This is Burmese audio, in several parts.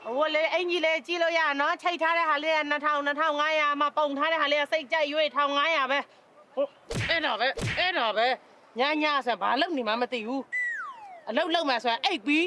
ဟိုလေအင်ကြီးလေကြည့်လို့ရနော်ချိတ်ထားတဲ့ဟာလေးက2000 2500မှာပုံထားတဲ့ဟာလေးကစိတ်ကြိုက်ရွေး1500ပဲဟုတ်အဲ့တော့ပဲညဆိုဘာလုပ်နေမှမသိဘူးအလုပ်လုပ်မှဆိုရင်အိတ်ပြီး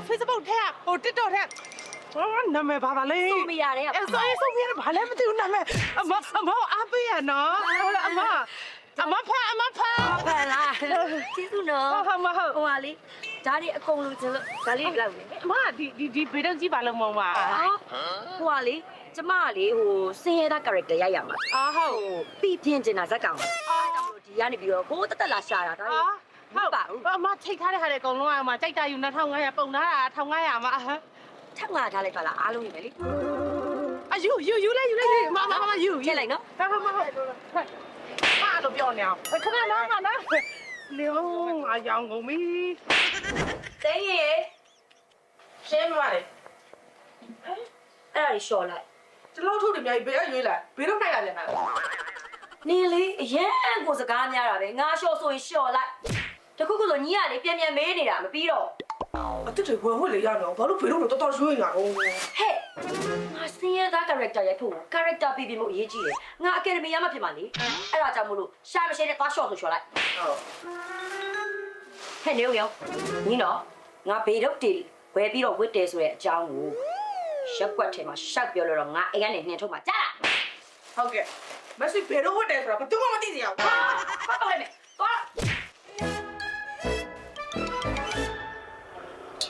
Facebook ထဲဟို TikTok ထဲနာမည်ဘာလဲဆိုမရတယ်အဲ့ဆိုမရဘာလဲမသိဘူးနာမည်အမအားပေးရနော်ဟုတ်လားအမဖာဖန်လားကျေးဇူးနော်ဟုတ်ဟိုဟာလေးဒါတွေအကုန်လုံးကျလို့ဒါလေးလောက်နေအမဒီဘေးတော့ကြည့်ပါလုံးမောင်ပါဟိုဟာလေးကျမကလေဟိုစင်ရတဲ့ character ရိုက်ရမှာဟုတ်ပြီးပြင်းကျင်တာဇက်ကောင်အားကြောင့်လို့ဒီကနေပြီးတော့ကိုတက်လာရှာတာဒါဟုတ်ပါဘူးအမချိတ်ထားတဲ့ဟာတွေအကုန်လုံးအမကြိုက်တာယူ2500ပုံထားတာ1500မှာထက်ငါထားလိုက်ပါလားအားလုံးနေပဲလေယူလိုက်မယူချက်လိုက်နော်ဟုတ်အားတော့ပြောနေအောင်ခဏနားလေအယောင်ကုန်ပြီတင်းရေရှင်းပါလေအဲ့ဒါရှော်လိုက်ကျလောက်ထုတ်တယ်များကြီးဘယ်ရွေးလိုက်ဘယ်တော့ခိုက်လာပြန်လဲနေလေအရင်ကိုစကားများတာပဲငါရှော်ဆိုရင်ရှော်လိုက်တခုခုဆိုညီကလေပြန်မေးနေတာမပြီးတော့အတူတူဝယ်လေရတော့ဘာလို့ဖေလို့တော်ရွှေ့နေတာဟဲ့ငါစင်းရသား character ရိုက်ဖို့ character ပြမှုအရေးကြီးတယ်ငါ academy ရမှဖြစ်မှာလေအဲ့ဒါကြောင့်မို့လို့ရှာမရှိတဲ့သွားရှော့ဆိုရှော်လိုက်ဟဲ့နေရောညီနော်ငါဘေတော့တီဝယ်ပြီးတော့ဝစ်တယ်ဆိုတဲ့အကြောင်းကိုရက်ွက်ထဲမှာရှောက်ပြောလို့တော့ငါအိမ်ကနေနှင်ထုတ်မှာကြားလားဟုတ်ကဲ့မရှိဘေတော့ဝစ်တယ်ဆိုတော့ဘာမှမသိကြအောင်ဘာပါလဲသွား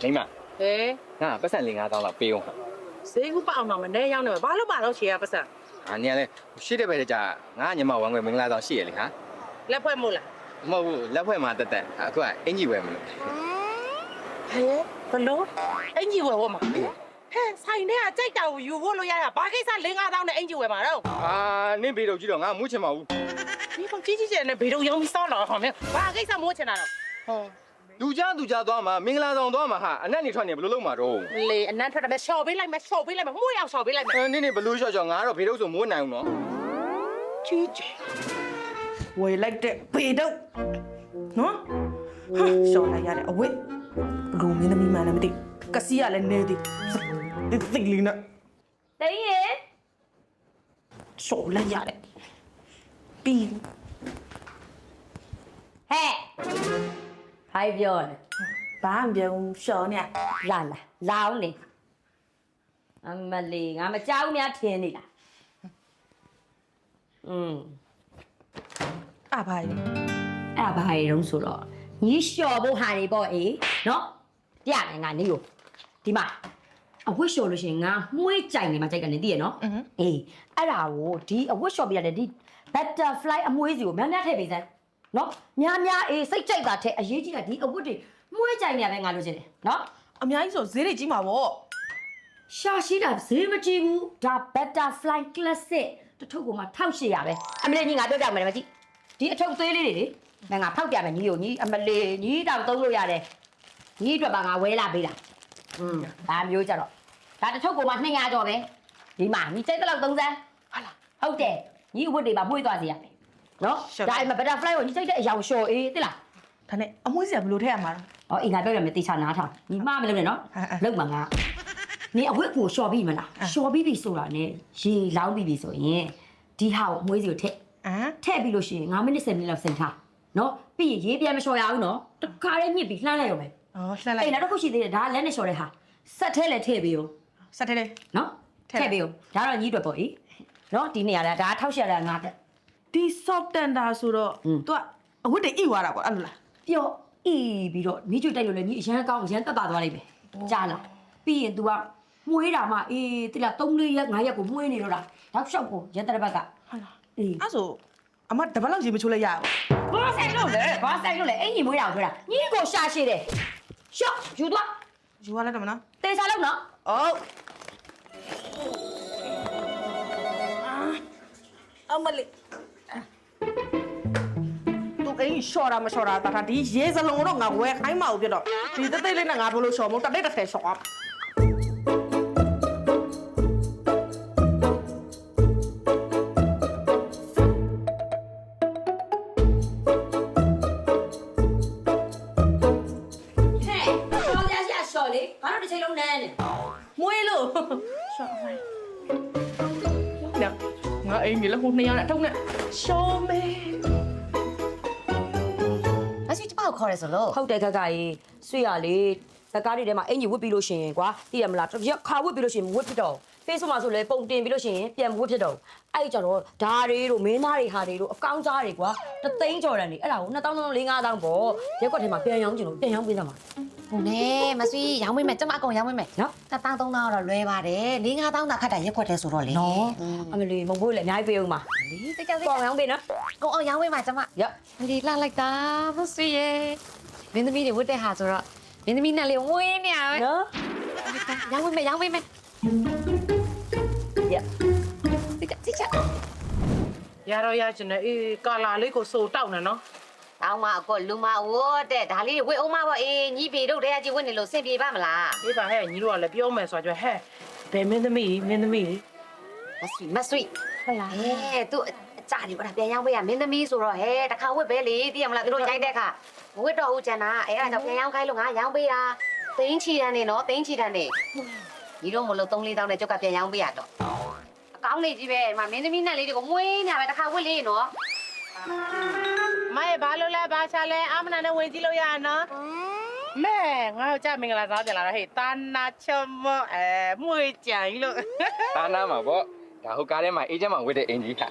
မိမဟေးငါပတ်စံ၄-၅တောင်းလောက်ပေးအောင်ဈေးကူပအောင်တော့မနေရောက်နေဘာလို့ပါတော့ချေရပတ်စံနေရလဲရှိတဲ့ဘက်တကြငါညမဝမ်းွယ်မင်္ဂလာဆောင်ရှိရလေဟာလက်ဖွဲ့မို့လားမဟုတ်ဘူးလက်ဖွဲ့မှာတက်အခုကအင်ကြီးဝယ်မလို့ဟဲ့ဘလို့အင်ကြီးဝယ်ဖို့မှာဟဲ့ဆိုင်ထဲကကြိုက်တာကိုယူဖို့လို့ရတာဘာကိစ္စ၄-၅တောင်းနဲ့အင်ကြီးဝယ်မှာတော့နင်းဘေးတော့ကြည့်တော့ငါမွေးချင်ပါဘူးဒီပေါ့ကြီးကျယ်နဲ့ဘေးတော့ရောင်းပြီးစောင်းတော့ဟောမင်းဘာကိစ္စမွေးချင်တာတော့ဟောလူကြသွားမှာမင်္ဂလာဆောင်သွားမှာဟာအနက်နေထွက်နေဘယ်လိုလုပ်မှာတော့လေအနက်ထွက်တယ်ရှော့ပေးလိုက်မယ်မှုရအောင်ရှော့ပေးလိုက်မယ်နင်းဘယ်လိုရှော့ငါတော့ဘေးတော့ဆိုမိုးနိုင်အောင်နော်ကြီးကျယ်ဝယ်လိုက်တဲ့ဘေးတော့နော်ဟာရှော့လိုက်ရတဲ့အဝိလူမင်းသမီးမှလည်းမသိကစီးရလည်းနေသည်သိလီနာတင်းရေရှော့လိုက်ရတယ်ပြီးဟဲ့ဟိုင်ပြောတယ်ဘာမှပြောရှော့နေလာအောင်လေအမလေးငါမကြောက်များထင်းနေလားအဘာကြီးတုံးဆိုတော့ညီလျှော်ဖို့ဟာနေပေါ့အေးနော်ပြမယ်ငါနေကိုဒီမှာအဝတ်လျှော်လို့ရှိရင်ငါမှုေးကြိုင်နေမှာကြိုက်ကနေသိရနော်အေးအဲ့ဒါကိုဒီအဝတ်လျှော်ပြရတယ်ဒီ butterfly အမွှေးစီကိုများထည့်ပေးစမ်းနော်များအေးစိတ်ကြိုက်တာထဲအရေးကြီးတာဒီအဝတ်တွေမှုေးကြိုင်နေရပဲငါလိုချင်တယ်နော်အများကြီးဆိုဈေးတွေကြီးမှာပေါ့ရှာရှိတာဈေးမကြီးဘူးဒါ butterfly classic တထုပ်ကမှ1800ပဲအမလေးညီငါပြောပြမယ်မကြည့်ဒီအထုပ်သေးလေးတွေလေငါဖောက်ပြမယ်ညီကိုညီအမလေးညီတောင်သုံးလို့ရတယ်ညီအတွက်ပါငါဝဲလာပေးတာဒါမျိုးကြတော့ဒါတထုပ်ကမှ200ကျော်ပဲဒီမှာညီစိတ်တော့30ဟာလားဟုတ်တယ်ညီအဝတ်တွေပါမှုေးသွားစီရမယ်နော်ဒါအိမ်မှာ butterfly ကိုညီစိတ်တဲ့အယောင်လျှော်အေးသိလားဒါနဲ့အမွှေးစရာဘယ်လိုထည့်ရမှာလဲဟောအင်္ဂါပြောရမယ်တေချာနားထောင်ညီမမလုပ်နဲ့နော်လုပ်မှာငါနေအဝတ်ကိုလျှော်ပြီးမလားလျှော်ပြီးပြီဆိုတာနဲ့ရေလောင်းပြီးပြီဆိုရင်ဒီဟာကိုအမွှေးစီကိုထည့်ပြီးလို့ရှိရင်9မိနစ်10မိနစ်လောက်စိတ်ထားနော်ပြီးရင်ရေးပြန်မလျှော်ရဘူးနော်တခါလေးညှစ်ပြီးလှမ်းလိုက်ရောပဲလှမ်းလိုက်အေးနောက်တစ်ခုရှိသေးတယ်ဒါလက်နဲ့လျှော်တဲ့ဟာဆက်ထဲလည်းထည့်ပေးရောဆက်ထဲလေနော်ထည့်ပေးရောဒါတော့ညီးအတွက်ပေါ့အေးနော်ဒီနေရာဒါ1600ရငါတက်ဒီ soft tender ဆိုတော့ तू အဝတ်တွေဣသွားတာပေါ့အဲ့လိုလားပျော့ဣပြီးတော့ညီးကျွတ်တိုက်လို့လည်းညီးအရန်ကောင်းအရန်တက်တာသွားလိမ့်မယ်ကြားလားပြီးရင် तू ကမှုေးတာမှအေးတိလား3-4ရက်5ရက်ကိုမှုေးနေတော့တာတောက်လျှောက်ကိုရက်တရဘက်ကဟုတ်လားအေးအဲ့ဆိုအမတပတ်လောက်ရေမချိုးလိုက်ရဘူးဘာဆိုင်လို့လဲအင်ကြီးမွေးတာကိုပြောတာညီကိုရှာရှိတယ်ရှော့ယူသွားယူရလိုက်တော့မနော်တေချာလို့နော်ဟုတ် အောင်မလေး သူအိမ်လျှော်တာမလျှော်တာဒါဒီရေစလုံးတော့ငါဝယ်ခိုင်းမအောင်ပြတော့ဒီတိတ်တိတ်လေးနဲ့ငါဘလို့လျှော်မို့တတိတ်တစ်ထည်လျှော်အောင် ဟဲ့ရှော်ကြရရှော်လေဘာလို့တစ်ချိန်လုံးနန်းနေ မွေးလို့လျှော်အောင်ညငါအိမ်ကြီးလည်းဟို200နဲ့ထုတ်နဲ့ရှော်မယ် မဆီကျမကိုခေါ်ရဲဆိုလို့ ဟုတ်တယ်ခက်ခါကြီးဆွေရလေဇကားတွေထဲမှာအင်ကြီးဝတ်ပြီးလို့ရှိရင်ကွာသိရမလားတစ်ခါဝတ်ပြီးလို့ရှိရင်ဝတ်ဖြစ်တော့ Facebook မှာဆိုလဲပုံတင်ပြီးလို့ရှိရင်ပြန်ဝတ်ဖြစ်တော့အဲ့ကြတော့ဓာတွေတို့မင်းသားတွေဟာတွေတို့အကောင်းစားတွေကွာတသိန်းကျော်တန်နေအဲ့ဒါကို2000 5000ပေါ့ရက်ကွက်ထဲမှာပြန်ရောင်းကျင်လို့ပြန်ရောင်းပေးသမှာ ဟုတ်နဲ့မဆီရောင်းမိမယ်ကျမအကုန်ရောင်းမိမယ် နော် 1000 3000တော့လွဲပါတယ်4 5000သာခတ်တာရက်ခွက်တဲ့ဆိုတော့လေ နော်အမလီမုံဖို့လည်းအများကြီးပေးအောင်ပါ လေတကယ် ပေါ်ရောင်းပေးနော် ကုန်အောင်ရောင်းမိမှာကျမ ရ ဒီလာလိုက်တာမဆီရဲ့မင်းသမီးတွေဝတ်တဲ့ဟာဆိုတော့မင်းသမီးနဲ့လေးဝင်းနေရပဲ နော် ရောင်းမိမယ်ရောင်းမိမယ် ရ တိကျ ရတော့ရချင်တယ်အေးကာလာလေးကိုစိုးတောက်နေနော် တောင်းမအကောလူမဝတ်တဲ့ဒါလေးဝတ်အောင်မပေါ့အေးညီပေတို့တဲအကြီးဝတ်နေလို့စင်ပြေပါမလား အေးပါဟဲ့ညီတို့ကလည်းပြောမယ်ဆိုတော့ဟဲ့ဘယ်မင်းသမီးမဆွေဟုတ်လားဟဲ့သူအကြတယ်ဗောဒါပြန်ရောင်းပေးရမင်းသမီးဆိုတော့ဟဲ့တခါဝတ်ပဲလေသိရမလားသူတို့ရိုက်တဲ့ခါမဝတ်တော့ဦးကျန်တာအဲ့ဒါကြောင့်ပြန်ရောင်းခိုင်းလို့ငါရောင်းပေးတာသိန်းချီတန်းနေနော်သိန်းချီတန်းနေညီတို့မလို့3 4တောင်းနဲ့ကြောက်ကပြန်ရောင်းပေးရတော့အကောင်းနေကြီးပဲဒီမှာမင်းသမီးနဲ့လေးတွေကိုမွေးနေရပဲတခါဝတ်လေးနော် မရဲ့ဘာလို့လဲဘာချလဲအမနာနဲ့ဝင်ကြည့်လို့ရနော်မဲငါ့ကြမင်္ဂလာစားပြန်လာတော့ဟေးတာနာချမမွေကြိုင်လို့ တာနာမှာပေါ့ဒါဟုတ်ကားထဲမှာအေးချမ်းမှာဝတ်တဲ့အင်ကြီးဟာ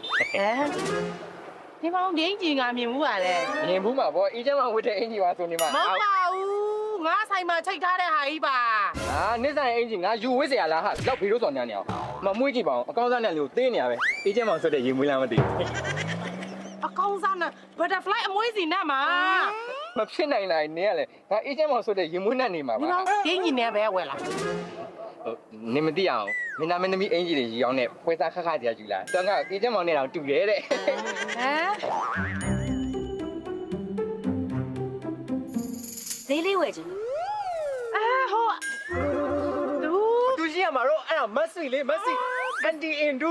ဒီမောင်ပြင်းကြီးငါမြင်မှုပါလေ မြင်ဘူးမှာပေါ့အေးချမ်းမှာဝတ်တဲ့အင်ကြီးပါဆိုနေမှာ မဟုတ်ပါဘူးငါဆိုင်မှာချိန်ထားတဲ့ဟာကြီးပါ အာနစ်ဆိုင်အင်ကြီးငါယူဝတ်เสียလားဟာလောက်ဖေးလို့စော်ညာနေအောင်မမွေးကြည့်ပါအောင်အကောင်းစားနဲ့လေးကိုတင်းနေရပဲအေးချမ်းမှာဆိုတဲ့ရေမွေးလားမသိဘူး အကောင်းစားနဲ့ butterfly အမွေးစီနဲ့မှာ မဖြစ်နိုင်နိုင်နေရလေဒါအေးချမ်းမှာဆိုတဲ့ရေမွေးနဲ့နေမှာ ဒီ ပါ မောင်ပြင်းကြီးနဲ့ပဲဝယ်လာ နေမသိအောင်မင်းသားမင်းသမီးအင်ကြီးတွေရီအောင်နဲ့ပွဲစားခခတရားယူလာတော့ကအေးချမ်းမောင်နဲ့တော့တူတယ်တဲ့ ဟမ် ဈေးလေးဝယ်ချင် ဟိုဒူ သူရှိရမှာတော့အဲ့ဒါမတ်ဆွေလေးမတ်ဆွေအန်တီအင်ဒူ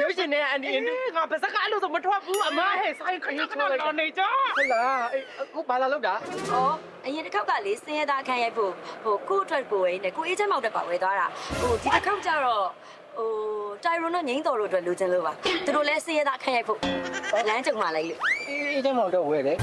ရုပ်ရှင်နဲ့အန်တီအင်ဒူ ငါပါစကားအဲ့လိုဆိုမထွက်ဘူးအမဟဲ့ဆိုင်ခရီးချတော့နေကြ ဟုတ်လားအေးအခုဘာလာလောက်တာ ဩအရင်တစ်ခေါက်ကလေစင်းရသားခန်းရိုက်ဖို့ကို့အတွက်ကိုယ်နဲ့ကိုအေးချမ်းမောက်တက်ပါဝယ်သွားတာဒီတစ်ခေါက်ကျတော့တိုင်ရွန်နဲ့ငိမ့်တော်တို့အတွက်လိုချင်လို့ပါသူတို့လည်းစင်းရသားခန်းရိုက်ဖို့လမ်းကြုံလာလိုက်လို့ အေးချမ်းမောင်တော့ဝယ်တယ်